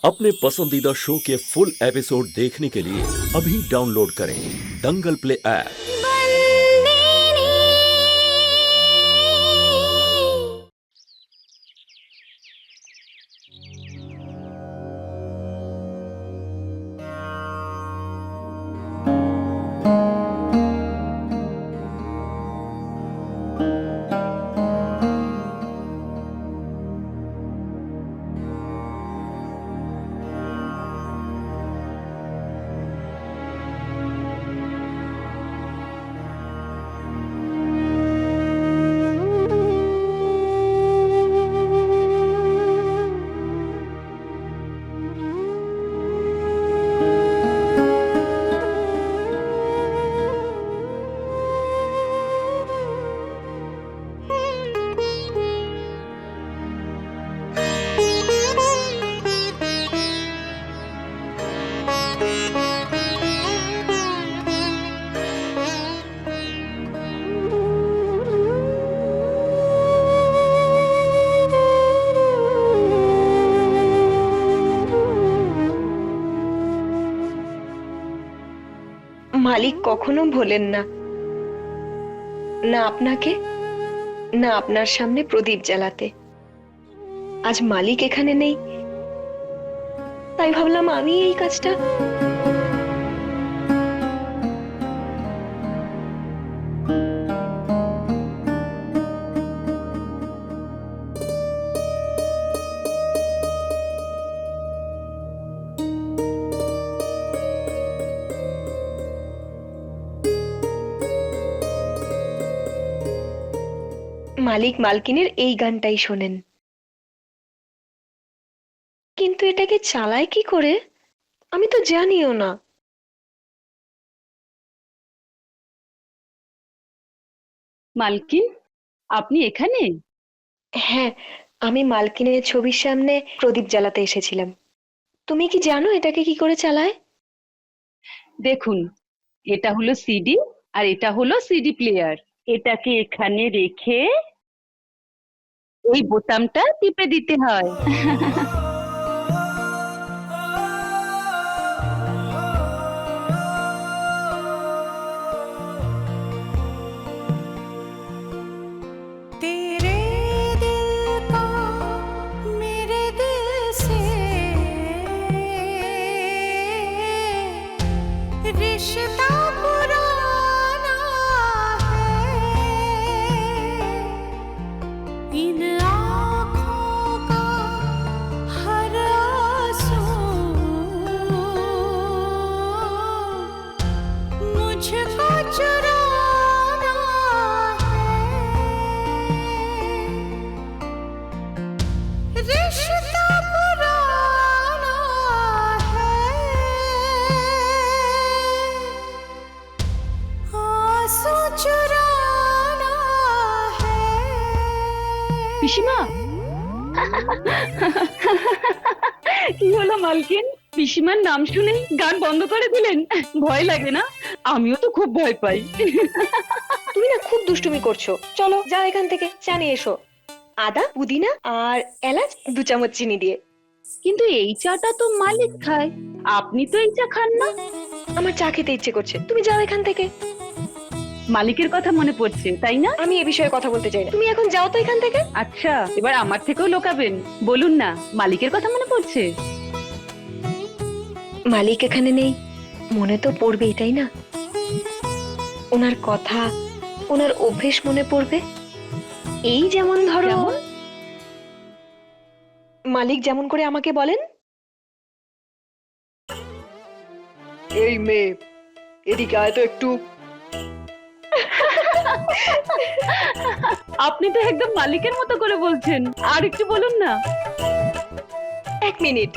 अपने पसंदीदा शो के फुल एपिसोड देखने के लिए अभी डाउनलोड करें दंगल प्ले ऐप। মালিক কখনো ভোলেন না, না আপনাকে না আপনার সামনে প্রদীপ জ্বালাতে। আজ মালিক এখানে নেই, তাই ভাবলাম আমি এই কাজটা। মালিক মালকিনের এই গানটাই শোনেন, কিন্তু এটাকে চালায় কি করে আমি তো জানিও না। মালকিন, আপনি এখানে? হ্যাঁ, আমি মালকিনের ছবির সামনে প্রদীপ জ্বালাতে এসেছিলাম। তুমি কি জানো এটাকে কি করে চালায়? দেখুন, এটা হলো সিডি আর এটা হলো সিডি প্লেয়ার। এটাকে এখানে রেখে এই বোতামটা টিপে দিতে হয়। तेरे दिल का मेरे दिल से रिश्ता पुराना है, इन आँखों का हर आंसू मुझको चुराना है, रिश्ता पुराना है, आंसू चुराना है। পিসিমা, কি হলো মালকিন? পিসিমার নাম শুনেই গান বন্ধ করে দিলেন? ভয় লাগে না? আমিও তো খুব ভয় পাই। তুমি না খুব দুষ্টুমি করছো। চলো যাও এখান থেকে, চা নিয়ে এসো। আদা, পুদিনা আর এলাচ 2 চামচ চিনি দিয়ে। কিন্তু এই চাটা তো মালিক খায়, আপনি তো এই চা খান না। আমার চা খেতে ইচ্ছে করছে, তুমি যাও এখান থেকে। মালিকের কথা মনে পড়ছে, তাই না? আমি এ বিষয়ে কথা বলতে চাই না, তুমি এখন যাও তো এখান থেকে। আচ্ছা, এবার আমার থেকেও লোকাবেন। বলুন না, মালিকের কথা মনে পড়ছে? মালিক এখানে নেই, মনে তো পড়বেই তাই না? ওনার কথা, ওনার অভ্যেস মনে পড়বে। এই যেমন ধরো, যেমন? মালিক যেমন করে আমাকে বলেন, এই মেয়ে এদিকে আয় তো একটু। আপনি তো একদম মালিকের মতো করে বলছেন, আর একটু বলুন না। 1 মিনিট।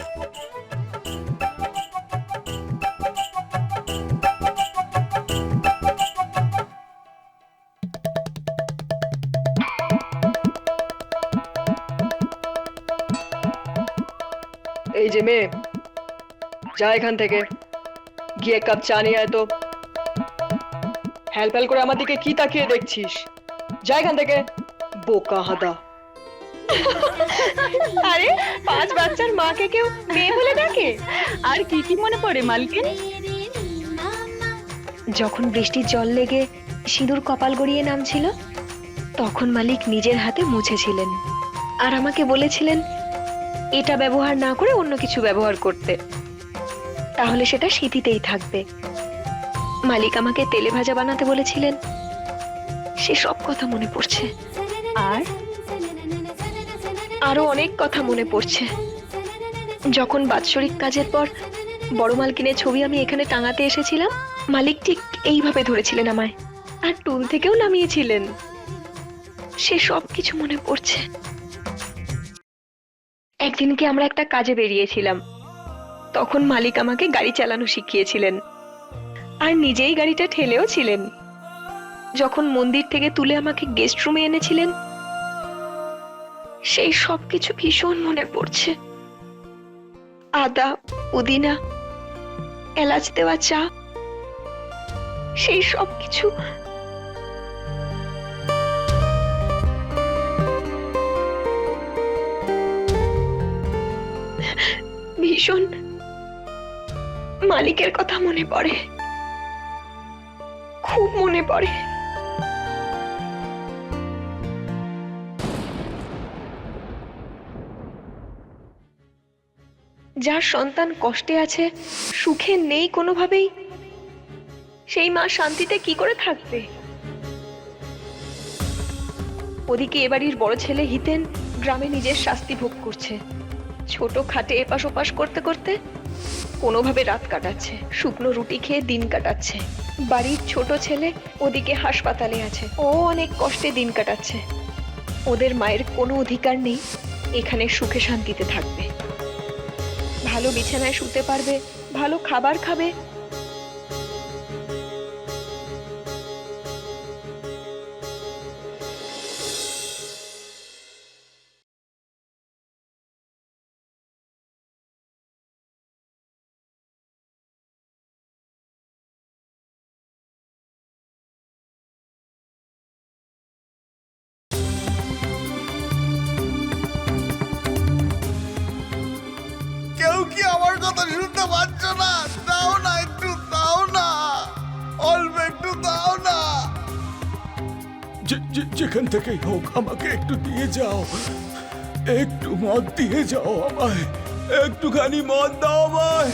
এই যে মেয়ে, যা এখান থেকে, গিয়ে 1 কাপ চা নিয়ে আয় তো। হ্যালপ্যাল করে আমার দিকে কি তাকিয়ে দেখছিস? যা এখান থেকে, বোকা হাদা। আরে 5 বাচ্চার মাকে কেউ মেয়ে বলে ডাকে? আর কি কি মনে পড়ে মালকিন? যখন বৃষ্টির জল লেগে সিঁদুর কপাল গড়িয়ে নামছিল, তখন মালিক নিজের হাতে মুছেছিলেন আর আমাকে বলেছিলেন এটা ব্যবহার না করে অন্য কিছু ব্যবহার করতে, তাহলে সেটা স্মৃতিতেই থাকবে। মালিক আমাকে তেলে ভাজা বানাতে বলেছিলেন, সে সব কথা মনে পড়ছে। আর আরো অনেক কথা মনে পড়ছে। যখন বাৎসরিক কাজের পর বড় মালকিনের ছবি আমি এখানে টাঙাতে এসেছিলাম, মালিক ঠিক এইভাবে ধরেছিলেন আমায় আর টুল থেকেও নামিয়েছিলেন। সে সব কিছু মনে পড়ছে। একদিনকে আমরা একটা কাজে বেরিয়েছিলাম, তখন মালিক আমাকে গাড়ি চালানো শিখিয়েছিলেন আর নিজেই গাড়িটা ঠেলেও ছিলেন। যখন মন্দির থেকে তুলে আমাকে গেস্ট রুমে এনেছিলেন, সেই সব কিছু ভীষণ মনে পড়ছে। আদা, পুদিনা, এলাচ দেওয়া চা, সেই সব কিছু। ভীষণ মালিকের কথা মনে পড়ে, খুব মনে পড়ে। যার সন্তান কষ্টে আছে, সুখে নেই কোনোভাবেই, সেই মা শান্তিতে কি করে থাকবে? ওদিকে এবাড়ির বড় ছেলে হিতেন গ্রামে নিজের শাস্তি ভোগ করছে। ছোট খাটে এপাশ ওপাশ করতে করতে কোনোভাবে রাত কাটাচ্ছে, শুকনো রুটি খেয়ে দিন কাটাচ্ছে। বাড়ির ছোট ছেলে ওদিকে হাসপাতালে আছে, ও অনেক কষ্টে দিন কাটাচ্ছে। ওদের মায়ের কোনো অধিকার নেই এখানে সুখে শান্তিতে থাকবে, ভালো বিছানায় শুতে পারবে, ভালো খাবার খাবে। কেউ কি আমার কথা শুনতে পাচ্ছ না? দাও না, একটু দাও না, অল্প একটু দাও না। যেখান থেকেই হোক আমাকে একটু দিয়ে যাও, একটু মদ দিয়ে যাও আমায়, একটুখানি মদ দাও আমায়।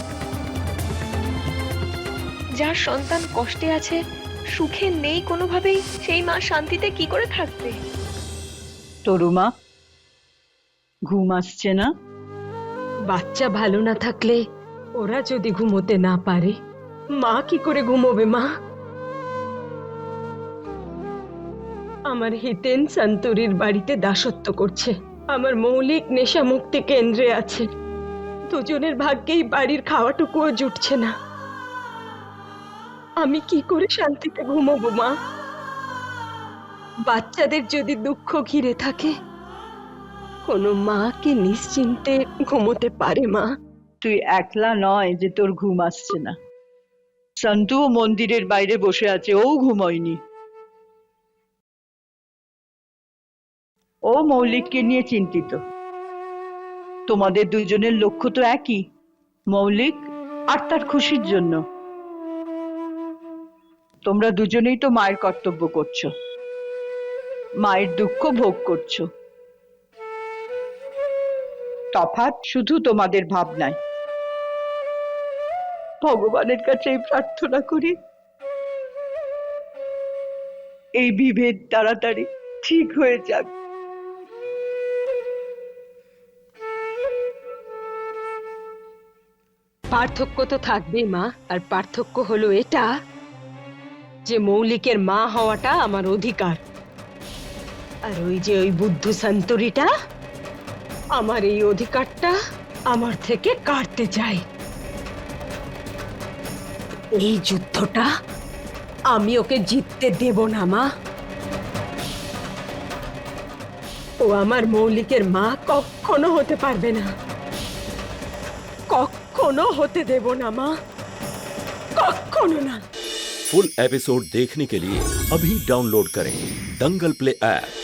যার সন্তান কষ্টে আছে, সুখে নেই কোনোভাবেই, সেই মা শান্তিতে কি করে থাকবে? তরুমা, ঘুম আসছে না? বাচ্চা ভালো না থাকলে ওরা যদি ঘুমোতে না পারে, মা কি করে ঘুমোবে? মা, আমার হিতেন সন্তরীর বাড়িতে দাসত্ব করছে, আমার মৌলিক নেশা মুক্তি কেন্দ্রে আছে। দুজনের ভাগ্যেই বাড়ির খাওয়াটুকুও জুটছে না। আমি কি করে শান্তিতে ঘুমোবো মা? বাচ্চাদের যদি দুঃখ ঘিরে থাকে, কোনো মা কি নিশ্চিন্তে ঘুমোতে পারে মা? তুই একলা নয় যে তোর ঘুম আসছে না। সন্তুও মন্দিরের বাইরে বসে আছে, ও ঘুমোয়নি। ও মৌলিককে নিয়ে চিন্তিত। তোমাদের দুজনের লক্ষ্য তো একই, মৌলিক আর তার খুশির জন্য। তোমরা দুজনেই তো মায়ের কর্তব্য করছো, মায়ের দুঃখ ভোগ করছো। তফাৎ শুধু তোমাদের ভাবনায়। ভগবানের কাছে প্রার্থনা করি এই বিভেদ তাড়াতাড়ি ঠিক হয়ে যাক। পার্থক্য তো থাকবেই মা, আর পার্থক্য হলো এটা যে মৌলিকের মা হওয়াটা আমার অধিকার, আর ওই যে ওই বুদ্ধ সন্তরীটা আমার এই অধিকারটা আমার থেকে কাটতে চায়। এই যুদ্ধটা আমি ওকে জিততে দেব না মা। ও আমার মৌলিকের মা কখনো হতে পারবে না, কখনো হতে দেব না মা, कखनो ना। फुल एपिसोड देखने के लिए अभी डाउनलोड करें दंगल प्ले ऐप।